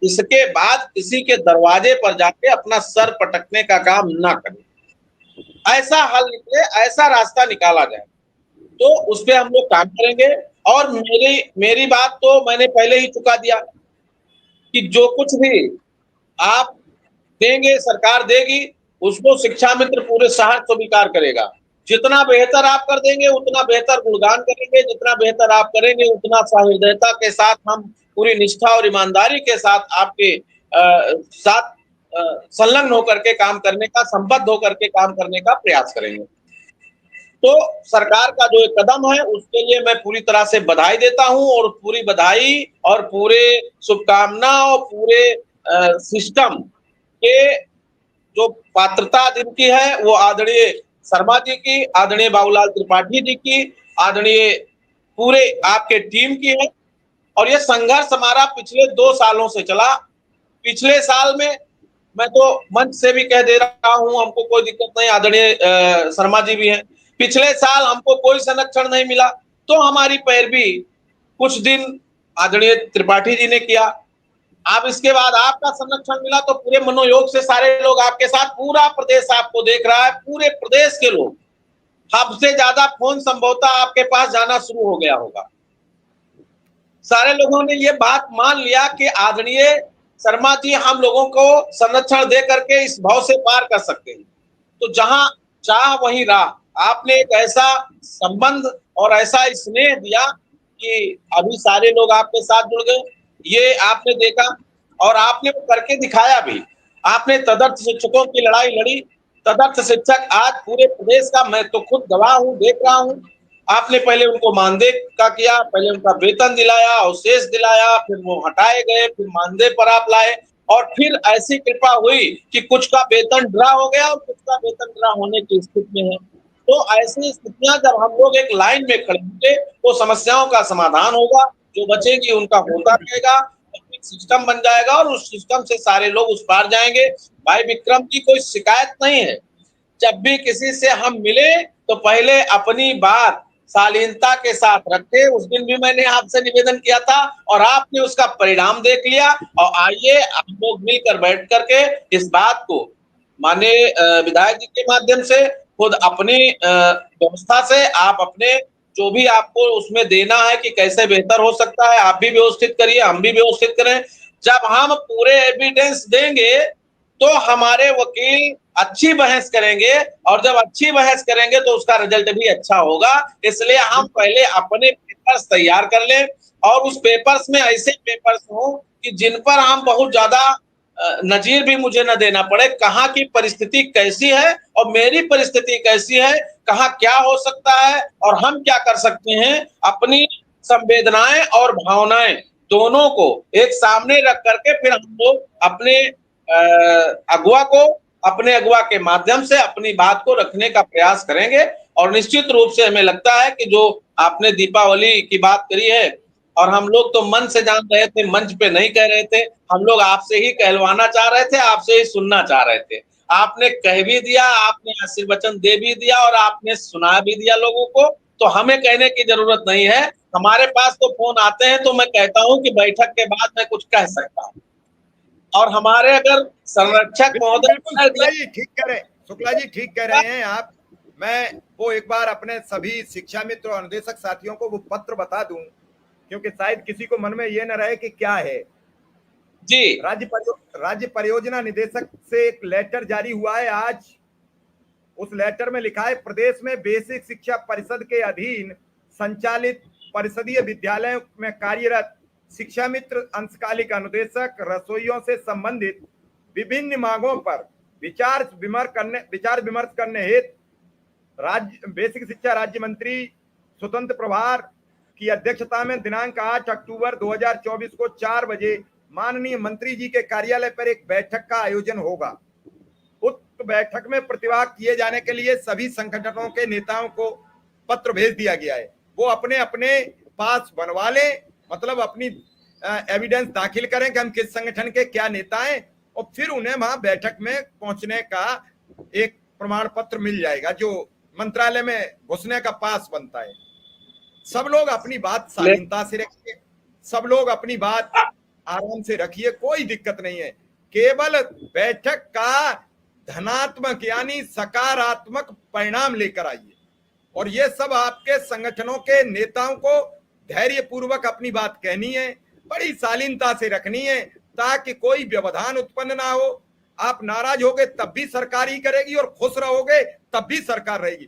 इसके बाद किसी के दरवाजे पर जाके अपना सर पटकने का काम ना करें। ऐसा हल निकले, ऐसा रास्ता निकाला जाए, तो उस पर हम लोग काम करेंगे। और मेरी बात तो मैंने पहले ही चुका दिया कि जो कुछ भी आप देंगे, सरकार देगी, उसको शिक्षा मित्र पूरे शहर स्वीकार करेगा। जितना बेहतर आप कर देंगे उतना बेहतर गुणगान करेंगे, जितना बेहतर आप करेंगे उतना सहृदयता के साथ हम पूरी निष्ठा और ईमानदारी के साथ आपके साथ संलग्न होकर के काम करने का, संबद्ध होकर के काम करने का प्रयास करेंगे। तो सरकार का जो एक कदम है उसके लिए मैं पूरी तरह से बधाई देता हूं, और पूरी बधाई और पूरे शुभकामना और पूरे सिस्टम के जो पात्रता जिनकी है वो आदरणीय शर्मा जी की, आदरणीय बाबूलाल त्रिपाठी जी की, आदरणीय पूरे आपके टीम की है। और ये संघर्ष हमारा पिछले 2 सालों से चला। पिछले साल में मैं तो मंच से भी कह दे रहा हूं, हमको कोई दिक्कत नहीं, आदरणीय शर्मा जी भी हैं, पिछले साल हमको कोई संरक्षण नहीं मिला, तो हमारी पैरवी कुछ दिन आदरणीय त्रिपाठी जी ने किया। अब इसके बाद आपका संरक्षण मिला तो पूरे मनोयोग से सारे लोग आपके साथ, पूरा प्रदेश आपको देख रहा है, पूरे प्रदेश के लोग, सबसे ज्यादा फोन संभवतः आपके पास जाना शुरू हो गया होगा। सारे लोगों ने ये बात मान लिया कि आदरणीय शर्मा जी हम लोगों को संरक्षण दे करके इस भाव से पार कर सकते हैं। तो जहां चाह वहीं राह, आपने एक ऐसा संबंध और ऐसा स्नेह दिया कि अभी सारे लोग आपके साथ जुड़ गए। ये आपने देखा और आपने करके दिखाया भी। आपने तदर्थ शिक्षकों की लड़ाई लड़ी। तदर्थ शिक्षक आज पूरे प्रदेश का, मैं तो खुद गवाह हूं, देख रहा हूं। आपने पहले उनको मानदेय का किया, पहले उनका वेतन दिलाया, अवशेष दिलाया, फिर वो हटाए गए, फिर मानदेय पर आप लाए, और फिर ऐसी कृपा हुई कि कुछ का वेतन ड्रा हो गया और कुछ का वेतन ड्रा होने की स्थिति में है। तो ऐसी स्थितियां जब हम लोग एक लाइन में खड़े होंगे तो समस्याओं का समाधान होगा, जो बचेगी उनका होता रहेगा, सिस्टम बन जाएगा और उस सिस्टम से सारे लोग उस पार जाएंगे। भाई विक्रम की कोई शिकायत नहीं है। जब भी किसी से हम मिले तो पहले अपनी बात शालीनता के साथ रखे। उस दिन भी मैंने आपसे निवेदन किया था और आपने उसका परिणाम देख लिया। और आइए हम लोग मिलकर बैठ करके इस बात को माननीय विधायक जी के माध्यम से, खुद अपनी व्यवस्था से, आप अपने जो भी आपको उसमें देना है कि कैसे बेहतर हो सकता है, आप भी व्यवस्थित करिए, हम भी व्यवस्थित करें। जब हम पूरे एविडेंस देंगे तो हमारे वकील अच्छी बहस करेंगे, और जब अच्छी बहस करेंगे तो उसका रिजल्ट भी अच्छा होगा। इसलिए हम पहले अपने पेपर्स तैयार कर लें, और उस पेपर्स में ऐसे पेपर्स हों कि जिन पर हम बहुत ज्यादा नजीर भी मुझे न देना पड़े, कहाँ की परिस्थिति कैसी है और मेरी परिस्थिति कैसी है, कहाँ क्या हो सकता है और हम क्या कर सकते हैं। अपनी संवेदनाएं और भावनाएं दोनों को एक सामने रख करके फिर हम लोग अपने अगुवा को, अपने अगुवा के माध्यम से अपनी बात को रखने का प्रयास करेंगे। और निश्चित रूप से हमें लगता है कि जो आपने दीपावली की बात करी है, और हम लोग तो मन से जान रहे थे, मंच पे नहीं कह रहे थे, हम लोग आपसे ही कहलवाना चाह रहे थे, आपसे ही सुनना चाह रहे थे। आपने कह भी दिया, आपने आशीर्वचन दे भी दिया और आपने सुना भी दिया लोगों को, तो हमें कहने की जरूरत नहीं है। हमारे पास तो फोन आते हैं तो मैं कहता हूं कि बैठक के बाद मैं कुछ कह सकता हूं। और हमारे अगर संरक्षक महोदय शुक्ला जी ठीक कह रहे, शुक्ला जी ठीक कह रहे हैं आप। मैं वो एक बार अपने सभी शिक्षा मित्र और अनुदेशक साथियों को वो पत्र बता दूं, क्योंकि शायद किसी को मन में ये न रहे कि क्या है जी। राज्य परियोजना निदेशक से एक लेटर जारी हुआ है आज। उस लेटर में लिखा है, प्रदेश में बेसिक शिक्षा परिषद के अधीन संचालित परिषदीय विद्यालयों में कार्यरत शिक्षा मित्र, अंशकालिक अनुदेशक, रसोइयों से संबंधित विभिन्न मांगों पर विचार विमर्श करने हेतु राज्य बेसिक शिक्षा राज्य मंत्री स्वतंत्र प्रभार की अध्यक्षता में दिनांक 8 अक्टूबर 2024 को 4 बजे माननीय मंत्री जी के कार्यालय पर एक बैठक का आयोजन होगा। उक्त बैठक में प्रतिभाग किए जाने के लिए सभी संगठनों के नेताओं को पत्र भेज दिया गया है। वो अपने अपने पास बनवा ले, मतलब अपनी एविडेंस दाखिल करें कि हम किस संगठन के क्या नेता हैं, और फिर उन्हें वहां बैठक में पहुंचने का एक प्रमाण पत्र मिल जाएगा जो मंत्रालय में घुसने का पास बनता है। सब लोग अपनी बात शालीनता से रखें, सब लोग अपनी बात आराम से रखिए, कोई दिक्कत नहीं है। केवल बैठक का धनात्मक यानी सकारात्मक परिणाम लेकर आइए, और ये सब आपके संगठनों के नेताओं को धैर्य पूर्वक अपनी बात कहनी है, बड़ी शालीनता से रखनी है, ताकि कोई व्यवधान उत्पन्न ना हो। आप नाराज होगे तब भी सरकार ही करेगी और खुश रहोगे तब भी सरकार रहेगी।